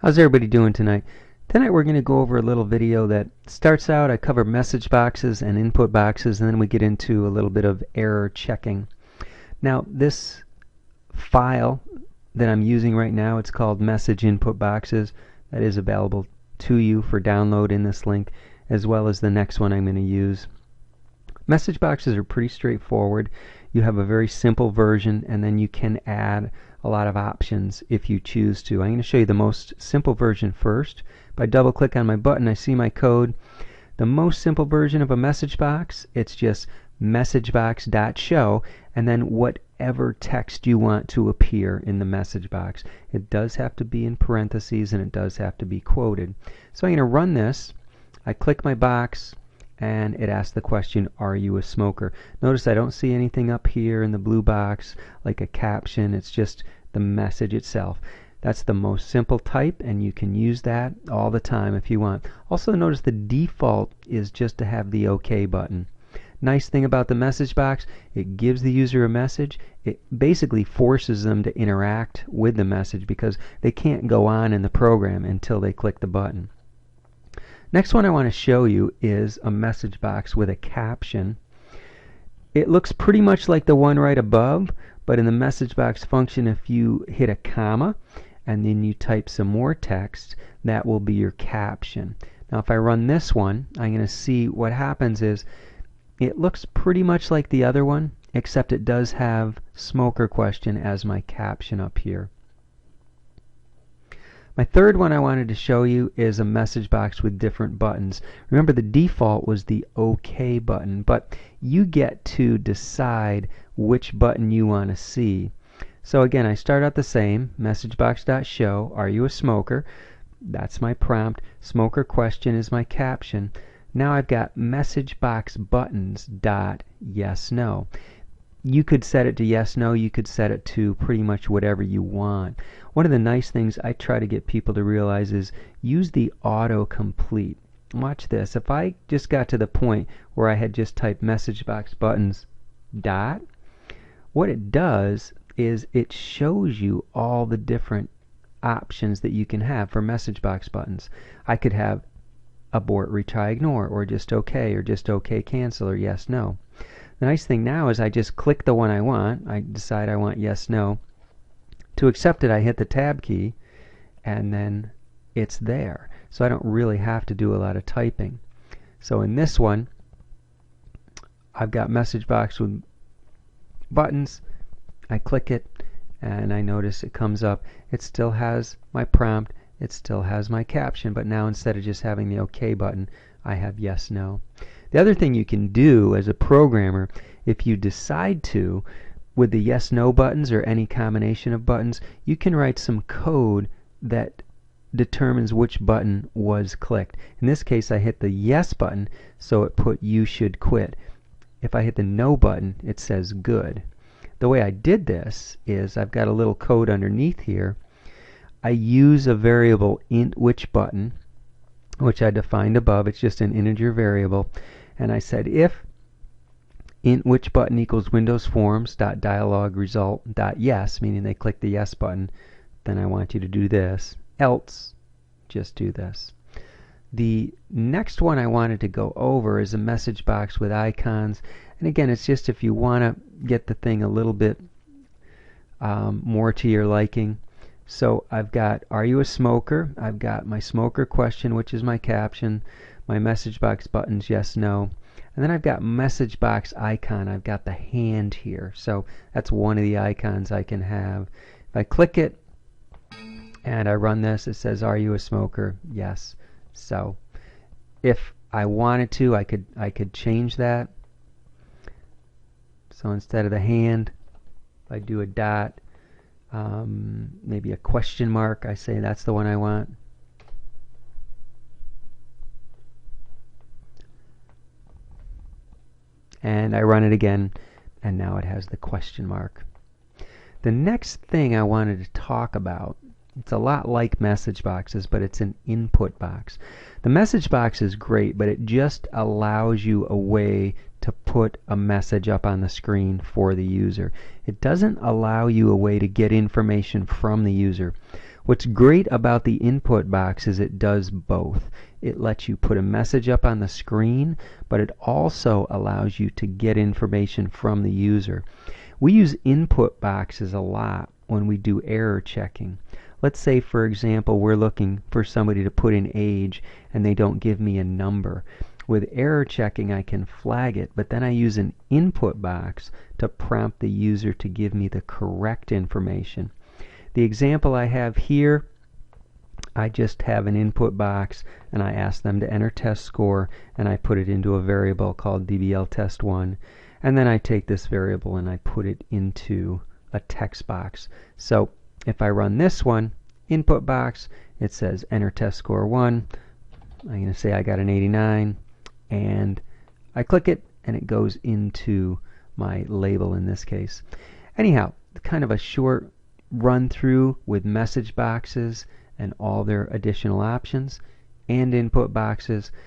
How's everybody doing tonight? Tonight we're going to go over a little video that starts out, I cover message boxes and input boxes, and then we get into a little bit of error checking. Now this file that I'm using right now, it's called Message Input Boxes. That is available to you for download in this link, as well as the next one I'm going to use. Message boxes are pretty straightforward. You have a very simple version, and then you can add a lot of options if you choose to. I'm going to show you the most simple version first. If I double click on my button, I see my code. The most simple version of a message box, it's just messagebox.show and then whatever text you want to appear in the message box. It does have to be in parentheses and it does have to be quoted. So I'm going to run this. I click my box and it asks the question, are you a smoker? Notice I don't see anything up here in the blue box like a caption. It's just the message itself. That's the most simple type, and you can use that all the time if you want. Also notice the default is just to have the OK button. Nice thing about the message box, it gives the user a message. It basically forces them to interact with the message because they can't go on in the program until they click the button. Next one I want to show you is a message box with a caption. It looks pretty much like the one right above, but in the message box function, if you hit a comma and then you type some more text, that will be your caption. Now if I run this one, I'm going to see what happens is it looks pretty much like the other one, except it does have smoker question as my caption up here. My third one I wanted to show you is a message box with different buttons. Remember the default was the OK button, but you get to decide which button you want to see. So again, I start out the same, messagebox.show, are you a smoker? That's my prompt. Smoker question is my caption. Now I've got messagebox buttons dot yes no. You could set it to yes no, you could set it to pretty much whatever you want. One of the nice things I try to get people to realize is use the autocomplete. Watch this. If I just got to the point where I had just typed messagebox buttons dot, what it does is it shows you all the different options that you can have for message box buttons. I could have abort, retry, ignore, or just OK cancel, or yes no. The nice thing now is I just click the one I want. I decide I want yes no. To accept it, I hit the tab key and then it's there. So I don't really have to do a lot of typing. So in this one, I've got message box with buttons. I click it and I notice it comes up. It still has my prompt, it still has my caption, but now instead of just having the OK button, I have yes no. The other thing you can do as a programmer, if you decide to, with the yes no buttons or any combination of buttons, you can write some code that determines which button was clicked. In this case, I hit the yes button, so it put you should quit. If I hit the no button, it says good. The way I did this is I've got a little code underneath here. I use a variable int which button, which I defined above. It's just an integer variable, and I said if int which button equals Windows Forms dot dialog result dot yes, meaning they click the yes button, then I want you to do this. Else, just do this. The next one I wanted to go over is a message box with icons, and again, it's just if you want to get the thing a little bit more to your liking. So I've got are you a smoker? I've got my smoker question, which is my caption, my message box buttons yes no, and then I've got message box icon. I've got the hand here, so that's one of the icons I can have. If I click it and I run this, it says are you a smoker? Yes. So if I wanted to, I could change that. So instead of the hand, if I do a dot, maybe a question mark, I say that's the one I want. And I run it again, and now it has the question mark. The next thing I wanted to talk about, it's a lot like message boxes, but it's an input box. The message box is great, but it just allows you a way to put a message up on the screen for the user. It doesn't allow you a way to get information from the user. What's great about the input box is it does both. It lets you put a message up on the screen, but it also allows you to get information from the user. We use input boxes a lot when we do error checking. Let's say, for example, we're looking for somebody to put in age and they don't give me a number. With error checking, I can flag it, but then I use an input box to prompt the user to give me the correct information. The example I have here, I just have an input box and I ask them to enter test score, and I put it into a variable called DBL test1, and then I take this variable and I put it into a text box. So if I run this one, input box, it says enter test score 1. I'm going to say I got an 89, and I click it and it goes into my label in this case. Anyhow, kind of a short run through with message boxes and all their additional options and input boxes.